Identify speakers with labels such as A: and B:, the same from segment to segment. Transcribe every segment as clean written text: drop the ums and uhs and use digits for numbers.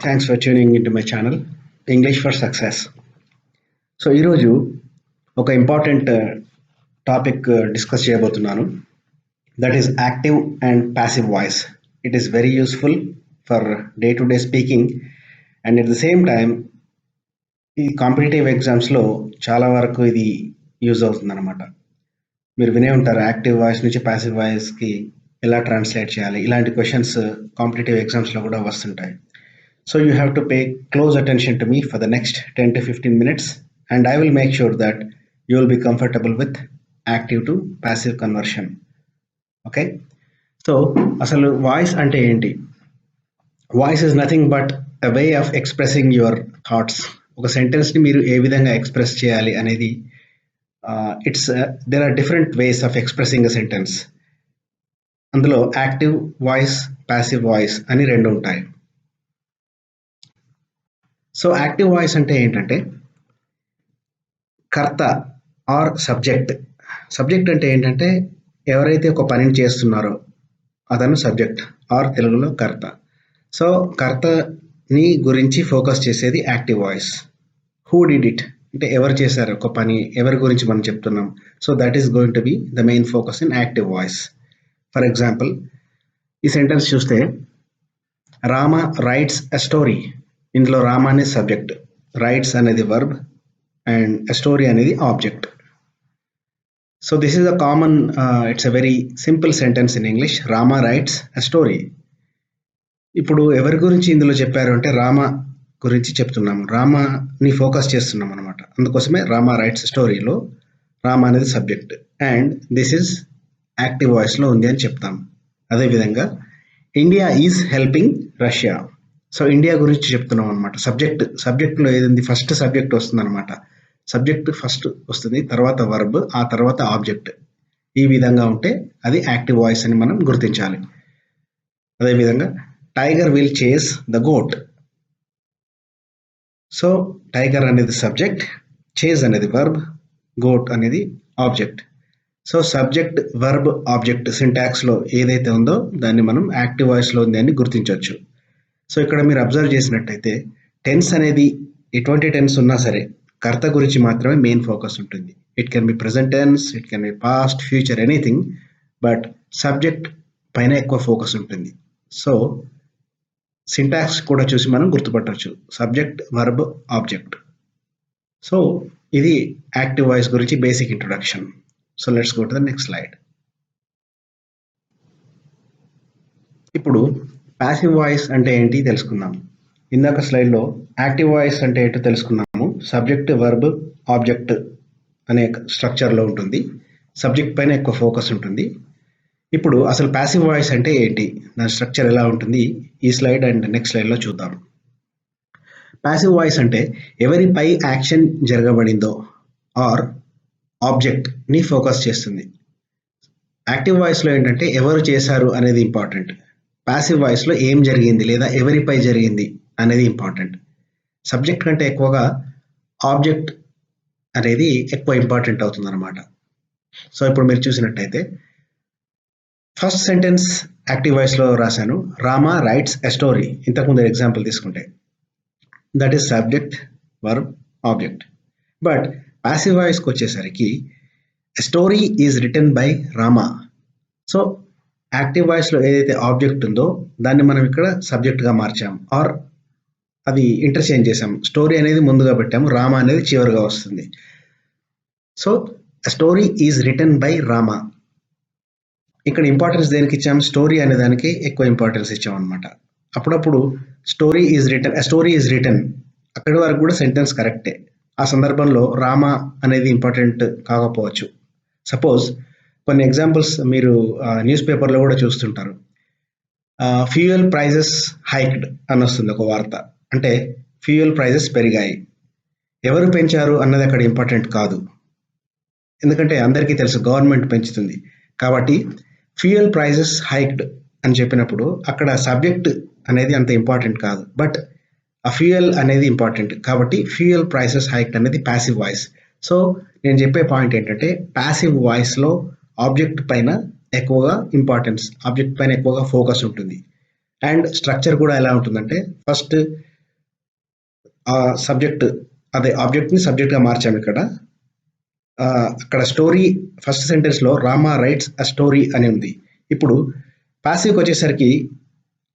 A: Thanks for tuning into my channel, English for Success. So ఈరోజు ఒక important topic discuss చేయబోతున్నాను. That is active and passive voice. It is very useful for day to day speaking and at the same time ఈ competitive ఎగ్జామ్స్లో చాలా వరకు ఇది use అవుతుందన్నమాట. మీరు వినే ఉంటారు యాక్టివ్ వాయిస్ నుంచి ప్యాసివ్ వాయిస్కి ఎలా ట్రాన్స్లేట్ చేయాలి, ఇలాంటి క్వశ్చన్స్ కాంపిటేటివ్ ఎగ్జామ్స్లో కూడా వస్తుంటాయి. So you have to pay close attention to me for the next 10 to 15 minutes and I will make sure that you will be comfortable with active to passive conversion. Okay? So asalu voice ante enti? Voice is nothing but a way of expressing your thoughts. Oka sentence ni meeru ఏ విధంగా express చేయాలి అనేది there are different ways of expressing a sentence. అందులో active voice, passive voice అని రెండు ఉంటాయి. So active voice అంటే ఏంటంటే కర్త ఆర్ సబ్జెక్ట్. సబ్జెక్ట్ అంటే ఏంటంటే ఎవరైతే ఒక పనిని చేస్తున్నారో అతను సబ్జెక్ట్ ఆర్ తెలుగులో కర్త. సో కర్తని గురించి ఫోకస్ చేసేది active voice. Who did it అంటే ఎవరు చేశారు ఒక పని, ఎవరి గురించి మనం చెప్తున్నాం. So that is going to be the main focus in active voice. For example ఈ సెంటెన్స్ చూస్తే రామ రైట్స్ ఎ స్టోరీ. ఇందులో రామ అనేది సబ్జెక్ట్, రైట్స్ అనేది వర్బ్ అండ్ స్టోరీ అనేది object. So this is a common, it's a very simple sentence in English. Rama rights a story. ఇప్పుడు ఎవరి గురించి ఇందులో చెప్పారు అంటే రామ గురించి చెప్తున్నాము, రామని ఫోకస్ చేస్తున్నాం అనమాట. అందుకోసమే రామ రైట్స్ స్టోరీలో రామ అనేది subject and this is active వాయిస్లో ఉంది అని చెప్తాం. అదేవిధంగా India is helping Russia. So India గురించి చెప్తున్నాం అనమాట. సబ్జెక్ట్లో ఏది ఫస్ట్ సబ్జెక్ట్ వస్తుంది అనమాట. సబ్జెక్ట్ ఫస్ట్ వస్తుంది, తర్వాత వర్బ్, ఆ తర్వాత ఆబ్జెక్ట్. ఈ విధంగా ఉంటే అది యాక్టివ్ వాయిస్ అని మనం గుర్తించాలి. అదేవిధంగా tiger will chase the goat. So tiger అనేది సబ్జెక్ట్, చేజ్ అనేది వర్బ్, గోట్ అనేది object. So subject verb object సింటాక్స్లో ఏదైతే ఉందో దాన్ని మనం యాక్టివ్ వాయిస్లో ఉంది అని గుర్తించవచ్చు. సో ఇక్కడ మీరు అబ్జర్వ్ చేసినట్టయితే టెన్స్ అనేది ఎటువంటి టెన్స్ ఉన్నా సరే కర్త గురించి మాత్రమే మెయిన్ ఫోకస్ ఉంటుంది. It can be present tense, it can be past, future, anything, but subject పైన ఎక్కువ ఫోకస్ ఉంటుంది. సో సింటాక్స్ కూడా చూసి మనం గుర్తుపట్టవచ్చు, సబ్జెక్ట్ వర్బ్ ఆబ్జెక్ట్. సో ఇది యాక్టివ్ వాయిస్ గురించి basic introduction. So let's go to the next slide. ఇప్పుడు ప్యాసివ్ వాయిస్ అంటే ఏంటి తెలుసుకుందాం. ఇందాక స్లైడ్లో యాక్టివ్ వాయిస్ అంటే ఏంటో తెలుసుకున్నాము. సబ్జెక్ట్ వర్బ్ ఆబ్జెక్ట్ అనే స్ట్రక్చర్లో ఉంటుంది, సబ్జెక్ట్ పైన ఎక్కువ ఫోకస్ ఉంటుంది. ఇప్పుడు అసలు ప్యాసివ్ వాయిస్ అంటే ఏంటి, దాని స్ట్రక్చర్ ఎలా ఉంటుంది ఈ స్లైడ్ అండ్ నెక్స్ట్ స్లైడ్లో చూద్దాం. ప్యాసివ్ వాయిస్ అంటే ఎవరిపై యాక్షన్ జరగబడిందో ఆర్ ఆబ్జెక్ట్ని ఫోకస్ చేస్తుంది. యాక్టివ్ వాయిస్లో ఏంటంటే ఎవరు చేశారు అనేది ఇంపార్టెంట్. ప్యాసివ్ వాయిస్లో ఏం జరిగింది లేదా ఎవరిపై జరిగింది అనేది ఇంపార్టెంట్. సబ్జెక్ట్ కంటే ఎక్కువగా ఆబ్జెక్ట్ అనేది ఎక్కువ ఇంపార్టెంట్ అవుతుంది అనమాట. సో ఇప్పుడు మీరు చూసినట్టయితే ఫస్ట్ సెంటెన్స్ యాక్టివ్ వాయిస్లో రాశాను, రామ రైట్స్ ఎ స్టోరీ. ఇంతకుముందు ఎగ్జాంపుల్ తీసుకుంటే that is subject verb object. But passive వాయిస్కి వచ్చేసరికి story is written by Rama. So active వాయిస్లో ఏదైతే ఆబ్జెక్ట్ ఉందో దాన్ని మనం ఇక్కడ సబ్జెక్ట్గా మార్చాం ఆర్ అది ఇంటర్చేంజ్ చేసాం. స్టోరీ అనేది ముందుగా పెట్టాము, రామ అనేది చివరిగా వస్తుంది. So story is written by Rama. ఇక్కడ ఇంపార్టెన్స్ దేనికి ఇచ్చాము, స్టోరీ అనే దానికి ఎక్కువ ఇంపార్టెన్స్ ఇచ్చాం అనమాట. అప్పుడప్పుడు స్టోరీ ఈజ్ రిటన్ అక్కడి వరకు కూడా సెంటెన్స్ కరెక్టే. ఆ సందర్భంలో రామ అనేది ఇంపార్టెంట్ కాకపోవచ్చు. సపోజ్ కొన్ని ఎగ్జాంపుల్స్ మీరు న్యూస్ పేపర్లో కూడా చూస్తుంటారు. ఫ్యూయల్ ప్రైజెస్ హైక్డ్ అని వస్తుంది ఒక వార్త, అంటే ఫ్యూయల్ ప్రైజెస్ పెరిగాయి. ఎవరు పెంచారు అన్నది అక్కడ ఇంపార్టెంట్ కాదు, ఎందుకంటే అందరికీ తెలుసు గవర్నమెంట్ పెంచుతుంది. కాబట్టి ఫ్యూయల్ ప్రైజెస్ హైక్డ్ అని చెప్పినప్పుడు అక్కడ సబ్జెక్ట్ అనేది అంత ఇంపార్టెంట్ కాదు, బట్ ఆ ఫ్యూయల్ అనేది ఇంపార్టెంట్. కాబట్టి ఫ్యూయల్ ప్రైసెస్ హైక్డ్ అనేది ప్యాసివ్ వాయిస్. సో నేను చెప్పే పాయింట్ ఏంటంటే ప్యాసివ్ వాయిస్లో ఆబ్జెక్ట్ పైన ఎక్కువగా ఇంపార్టెన్స్, ఆబ్జెక్ట్ పైన ఎక్కువగా ఫోకస్ ఉంటుంది. అండ్ స్ట్రక్చర్ కూడా ఎలా ఉంటుందంటే ఫస్ట్ సబ్జెక్ట్ అదే ఆబ్జెక్ట్ని సబ్జెక్ట్గా మార్చాము ఇక్కడ. అక్కడ స్టోరీ ఫస్ట్ సెంటెన్స్లో రామా రైట్స్ అ స్టోరీ అని ఉంది. ఇప్పుడు ప్యాసివ్కి వచ్చేసరికి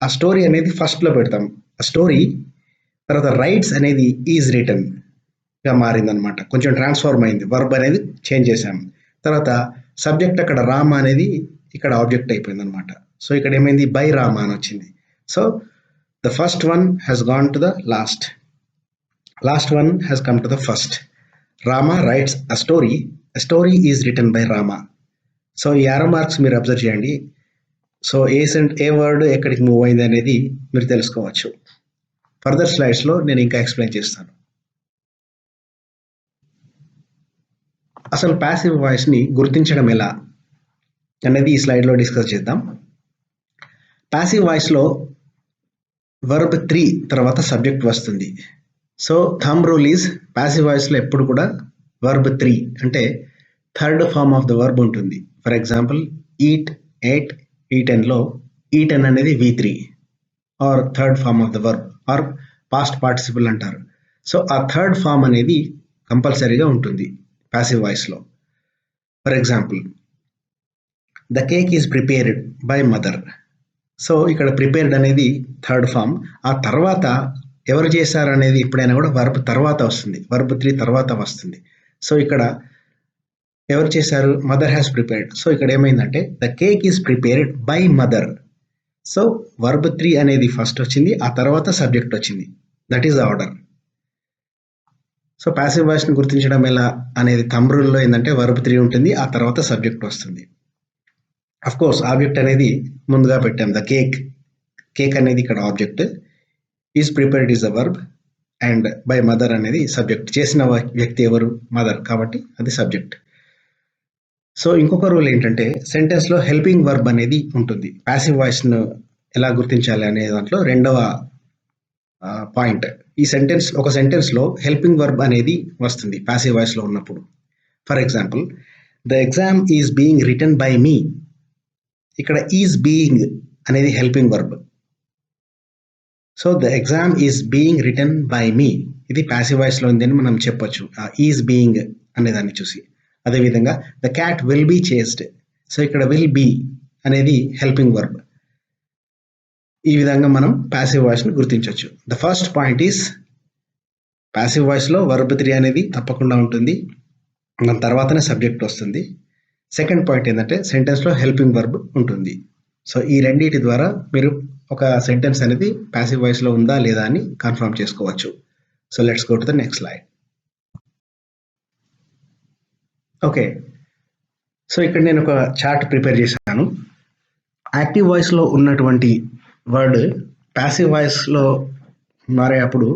A: ఆ స్టోరీ అనేది ఫస్ట్లో పెడతాం. ఆ స్టోరీ తర్వాత రైట్స్ అనేది ఈజ్ రిటర్న్ గా మారిందనమాట. కొంచెం ట్రాన్స్ఫార్మ్ అయింది, వర్బ్ అనేది చేంజ్ చేసాం. తర్వాత సబ్జెక్ట్ అక్కడ రామ అనేది ఇక్కడ ఆబ్జెక్ట్ అయిపోయింది అనమాట. సో ఇక్కడ ఏమైంది, బై రామ అని వచ్చింది. So the first one has gone to the last one has come to the first. Rama rights a story is written by Rama. So ఈ యారో మార్క్స్ మీరు అబ్జర్వ్ చేయండి. సో ఏ వర్డ్ ఎక్కడికి మూవ్ అయింది అనేది మీరు తెలుసుకోవచ్చు. ఫర్దర్ స్లైడ్స్లో నేను ఇంకా ఎక్స్ప్లెయిన్ చేస్తాను. అసలు ప్యాసివ్ వాయిస్ని గుర్తించడం ఎలా అనేది ఈ స్లైడ్లో డిస్కస్ చేద్దాం. ప్యాసివ్ వాయిస్లో వర్బ్ 3 తర్వాత సబ్జెక్ట్ వస్తుంది. So thumb rule is passive వాయిస్లో ఎప్పుడు కూడా వర్బ్ 3 అంటే third form of the verb ఉంటుంది. ఫర్ ఎగ్జాంపుల్ ఈట్, ఎయిట్, ఈటెన్లో ఈటెన్ అనేది V3 or third form of the verb or past participle అంటారు. సో ఆ థర్డ్ ఫార్మ్ అనేది కంపల్సరీగా ఉంటుంది ప్యాసివ్ వాయిస్లో. For example the cake is prepared by mother. So ఇక్కడ ప్రిపేర్డ్ అనేది థర్డ్ ఫామ్. ఆ తర్వాత ఎవరు చేశారు అనేది ఎప్పుడైనా కూడా వర్బ్ తర్వాత వస్తుంది, వర్బ్ 3 తర్వాత వస్తుంది. సో ఇక్కడ ఎవరు చేశారు, మదర్ హ్యాస్ ప్రిపేర్డ్. సో ఇక్కడ ఏమైందంటే the cake is prepared by mother. So verb 3 అనేది ఫస్ట్ వచ్చింది, ఆ తర్వాత సబ్జెక్ట్ వచ్చింది. That is the order. So passive వాయిస్ని గుర్తించడం ఎలా అనేది థంబ్ రూల్లో ఏంటంటే వర్బ్ 3 ఉంటుంది, ఆ తర్వాత సబ్జెక్ట్ వస్తుంది. అఫ్ కోర్స్ ఆబ్జెక్ట్ అనేది ముందుగా పెట్టాం. ద కేక్ అనేది ఇక్కడ object, is prepared is the verb, and by mother అనేది సబ్జెక్ట్. చేసిన వ్యక్తి ఎవరు, మదర్, కాబట్టి అది సబ్జెక్ట్. సో ఇంకొక రూల్ ఏంటంటే సెంటెన్స్లో హెల్పింగ్ వర్బ్ అనేది ఉంటుంది. ప్యాసివ్ వాయిస్ను ఎలా గుర్తించాలి అనే దాంట్లో రెండవ పాయింట్. ఒక సెంటెన్స్లో హెల్పింగ్ వర్బ్ అనేది వస్తుంది ప్యాసివ్ వాయిస్లో ఉన్నప్పుడు. For example the exam is being written by me. ఇక్కడ ఈజ్ బీయింగ్ అనేది helping verb. So the exam is being written by me, ఇది ప్యాసివ్ వాయిస్లో ఉందని మనం చెప్పొచ్చు ఈజ్ బీయింగ్ అనేదాన్ని చూసి. అదేవిధంగా the cat will be chased. So ఇక్కడ విల్ బీ అనేది హెల్పింగ్ వర్బ్. ఈ విధంగా మనం ప్యాసివ్ వాయిస్ని గుర్తించవచ్చు. The first point is passive వాయిస్లో వర్బ్ 3 అనేది తప్పకుండా ఉంటుంది, దాని తర్వాతనే సబ్జెక్ట్ వస్తుంది. సెకండ్ పాయింట్ ఏంటంటే సెంటెన్స్లో హెల్పింగ్ వర్బ్ ఉంటుంది. సో ఈ రెండింటి ద్వారా మీరు ఒక సెంటెన్స్ అనేది ప్యాసివ్ వాయిస్లో ఉందా లేదా అని కన్ఫర్మ్ చేసుకోవచ్చు. So let's go to the next slide. Okay, so ఇక్కడ నేను ఒక చార్ట్ ప్రిపేర్ చేశాను. యాక్టివ్ వాయిస్లో ఉన్నటువంటి వర్డ్ ప్యాసివ్ వాయిస్లో మారేటప్పుడు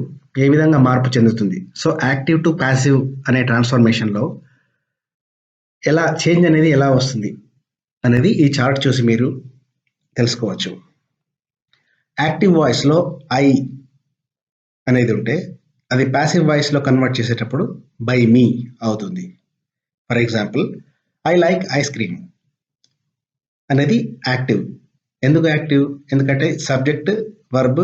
A: ఏ విధంగా మార్పు చెందుతుంది. సో యాక్టివ్ టు ప్యాసివ్ అనే ట్రాన్స్ఫర్మేషన్లో ఎలా చేంజ్ అనేది ఎలా వస్తుంది అనేది ఈ చార్ట్ చూసి మీరు తెలుసుకోవచ్చు. యాక్టివ్ వాయిస్లో ఐ అనేది ఉంటే అది ప్యాసివ్ వాయిస్లో కన్వర్ట్ చేసేటప్పుడు బై మీ అవుతుంది. For example I like ice cream అనేది యాక్టివ్. ఎందుకు యాక్టివ్, ఎందుకంటే సబ్జెక్ట్ వర్బ్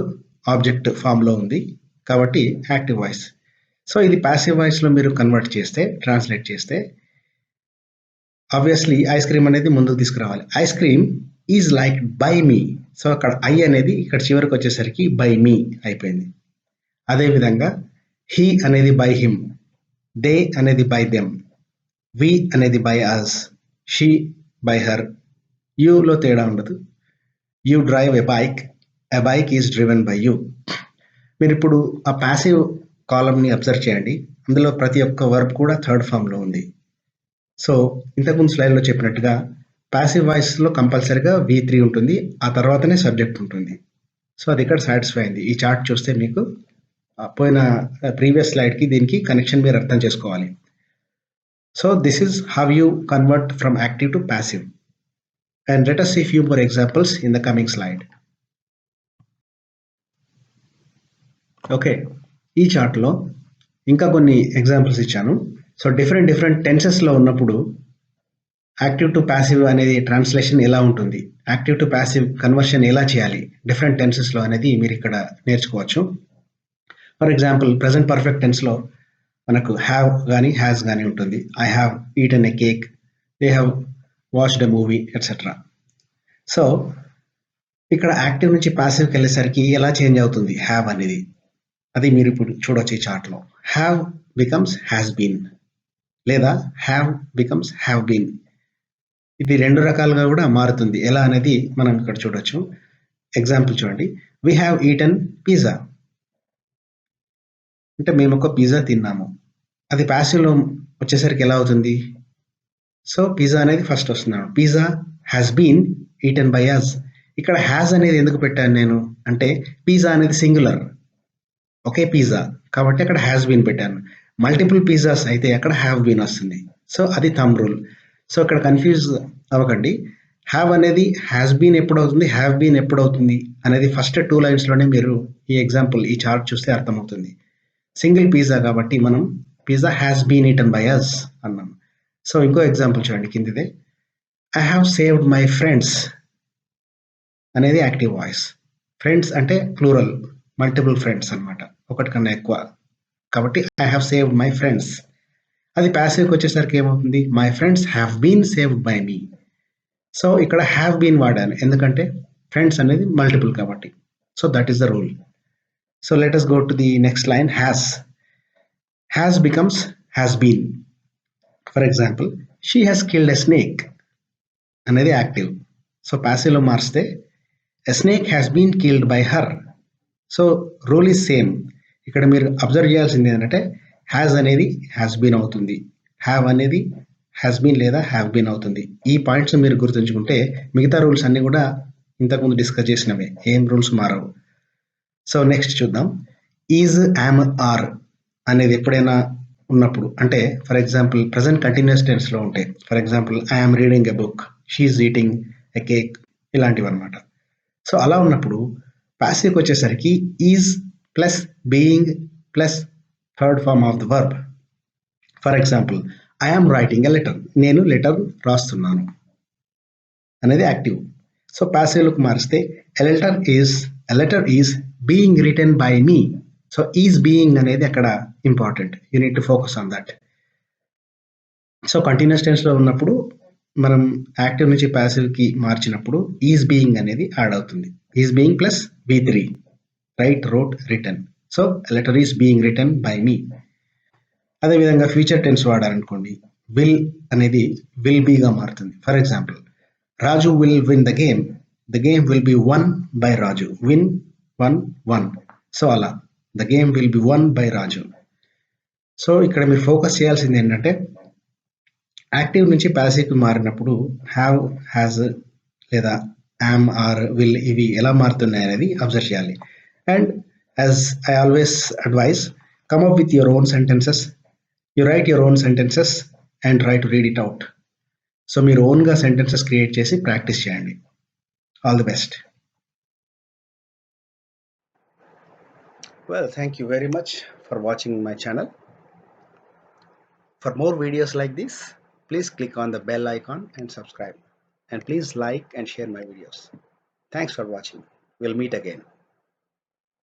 A: ఆబ్జెక్ట్ ఫామ్లో ఉంది కాబట్టి యాక్టివ్ వాయిస్. సో ఇది ప్యాసివ్ వాయిస్లో మీరు కన్వర్ట్ చేస్తే, ట్రాన్స్లేట్ చేస్తే ఆబ్వియస్లీ ఐస్ క్రీమ్ అనేది ముందుకు తీసుకురావాలి. Ice cream is like by me. So అక్కడ ఐ అనేది ఇక్కడ చివరికి వచ్చేసరికి బై మీ అయిపోయింది. అదేవిధంగా హీ అనేది బై హిమ్, దే అనేది బై దెమ్, వి అనేది by us, she by her, యూలో తేడా ఉండదు. You drive a bike is driven by you. మీరు ఇప్పుడు ఆ ప్యాసివ్ కాలమ్ని అబ్జర్వ్ చేయండి, అందులో ప్రతి ఒక్క వర్బ్ కూడా థర్డ్ ఫామ్లో ఉంది. సో ఇంతకుముందు స్లైడ్లో చెప్పినట్టుగా ప్యాసివ్ వాయిస్లో కంపల్సరీగా V3 ఉంటుంది, ఆ తర్వాతనే సబ్జెక్ట్ ఉంటుంది. సో అది ఇక్కడ సాటిస్ఫై అయింది. ఈ చార్ట్ చూస్తే మీకు పోయిన ప్రీవియస్ స్లైడ్కి దీనికి కనెక్షన్ మీరు అర్థం చేసుకోవాలి. So this is how you convert from active to passive. And let us see few more examples in the coming slide. Okay, ఈ చార్ట్లో ఇంకా కొన్ని ఎగ్జాంపుల్స్ ఇచ్చాను. సో డిఫరెంట్ టెన్సెస్లో ఉన్నప్పుడు యాక్టివ్ టు ప్యాసివ్ అనేది ట్రాన్స్లేషన్ ఎలా ఉంటుంది, యాక్టివ్ టు ప్యాసివ్ కన్వర్షన్ ఎలా చేయాలి డిఫరెంట్ టెన్సెస్లో అనేది మీరు ఇక్కడ నేర్చుకోవచ్చు. ఫర్ ఎగ్జాంపుల్ ప్రెజెంట్ పర్ఫెక్ట్ టెన్స్లో మనకు హ్యావ్ కానీ హ్యాస్ కానీ ఉంటుంది. I have eaten a cake, they have watched a movie etcetera. So ఇక్కడ యాక్టివ్ నుంచి ప్యాసివ్కి వెళ్ళేసరికి ఎలా చేంజ్ అవుతుంది హ్యావ్ అనేది, అది మీరు ఇప్పుడు చూడొచ్చు ఈ చార్ట్లో. హ్యావ్ బికమ్స్ హ్యాస్ బీన్, లేదా హ్యావ్ బికమ్స్ హ్యావ్ బీన్. ఇది రెండు రకాలుగా కూడా మారుతుంది. ఎలా అనేది మనం ఇక్కడ చూడొచ్చు. ఎగ్జాంపుల్ చూడండి, వీ హ్యావ్ ఈటన్ పిజ్జా, అంటే మేము ఒక పిజ్జా తిన్నాము. అది ప్యాసివ్లో వచ్చేసరికి ఎలా అవుతుంది? సో పిజ్జా అనేది ఫస్ట్ వస్తున్నాడు. Pizza has been eaten by us. ఇక్కడ హ్యాస్ అనేది ఎందుకు పెట్టాను నేను అంటే పిజ్జా అనేది సింగులర్, ఒకే పిజ్జా కాబట్టి అక్కడ హ్యాస్ బీన్ పెట్టాను. మల్టిపుల్ పిజ్జాస్ అయితే అక్కడ హ్యావ్ బీన్ వస్తుంది. సో అది థంబ్ రూల్. సో ఇక్కడ కన్ఫ్యూజ్ అవ్వకండి. హ్యావ్ అనేది హ్యాస్ బీన్ ఎప్పుడు అవుతుంది, హ్యావ్ బీన్ ఎప్పుడు అవుతుంది అనేది ఫస్ట్ 2 లైన్స్లోనే మీరు ఈ ఎగ్జాంపుల్ ఈ చార్ట్ చూస్తే అర్థమవుతుంది. సింగిల్ పిజ్జా కాబట్టి మనం pizza has been eaten by us అన్నాం. సో ఇంకో ఎగ్జాంపుల్ చూడండి కిందిదే, I have saved my friends అనేది యాక్టివ్ వాయిస్. ఫ్రెండ్స్ అంటే ప్లూరల్, మల్టిపుల్ ఫ్రెండ్స్ అనమాట, ఒకటి కన్నా ఎక్కువ. కాబట్టి I have saved my friends. అది ప్యాసివ్కి వచ్చేసరికి ఏమవుతుంది, my friends have been saved by me. So ఇక్కడ హ్యావ్ బీన్ వాడాను ఎందుకంటే ఫ్రెండ్స్ అనేది మల్టిపుల్ కాబట్టి. So that is the rule. So let us go to the next line, has. Has becomes has been. For example, she has killed a snake అనేది active. So ప్యాసివ్లో మార్చితే a snake has been killed by her. So rule is same. ఇక్కడ మీరు observe చేయాల్సింది ఏంటంటే has అనేది has been అవుతుంది, have అనేది హ్యాస్ బీన్ లేదా హ్యావ్ బీన్ అవుతుంది. ఈ పాయింట్స్ మీరు గుర్తుంచుకుంటే మిగతా రూల్స్ అన్నీ కూడా ఇంతకుముందు డిస్కస్ చేసినవే, ఏం రూల్స్ మారవు. సో నెక్స్ట్ చూద్దాం. ఈజ్, యామ్, ఆర్ అనేది ఎప్పుడైనా ఉన్నప్పుడు అంటే ఫర్ ఎగ్జాంపుల్ ప్రజెంట్ కంటిన్యూస్ టెన్స్లో ఉంటే, for example I'm reading a book, she's eating a cake, ఇలాంటివి అనమాట. సో అలా ఉన్నప్పుడు ప్యాసివ్కి వచ్చేసరికి is plus being plus third form of the verb. For example I'm writing a letter, నేను లెటర్ రాస్తున్నాను అనేది యాక్టివ్. సో ప్యాసివ్లకు మారిస్తే a letter is being written by me. So is being అనేది అక్కడ important, you need to focus on that. So continuous టెన్స్లో ఉన్నప్పుడు మనం యాక్టివ్ నుంచి ప్యాసివ్కి మార్చినప్పుడు ఈజ్ బీయింగ్ అనేది యాడ్ అవుతుంది. Is being plus V3, write, wrote, written. So letter is being written by me. అదేవిధంగా ఫ్యూచర్ టెన్స్ వాడారనుకోండి, విల్ అనేది విల్ బీగా మారుతుంది. For example Raju will win the game will be won by Raju. Win, won, won. So అలా the game will be won by Raju. So ఇక్కడ మీరు focus చేయాల్సింది ఏంటంటే యాక్టివ్ నుంచి ప్యాసివ్కి మారినప్పుడు హ్యావ్, హ్యాజ్ లేదా యామ్, ఆర్, విల్ ఇవి ఎలా మారుతున్నాయి అనేది అబ్జర్వ్ చేయాలి. And as I always advice, come up with your own sentences. You right your own sentences and try to read it out. So మీరు ఓన్గా సెంటెన్సెస్ క్రియేట్ చేసి practice చేయండి. All the best. Well, thank you very much for watching my channel. For more videos like this, please click on the bell icon and subscribe. And please like and share my videos. Thanks for watching. We'll meet again.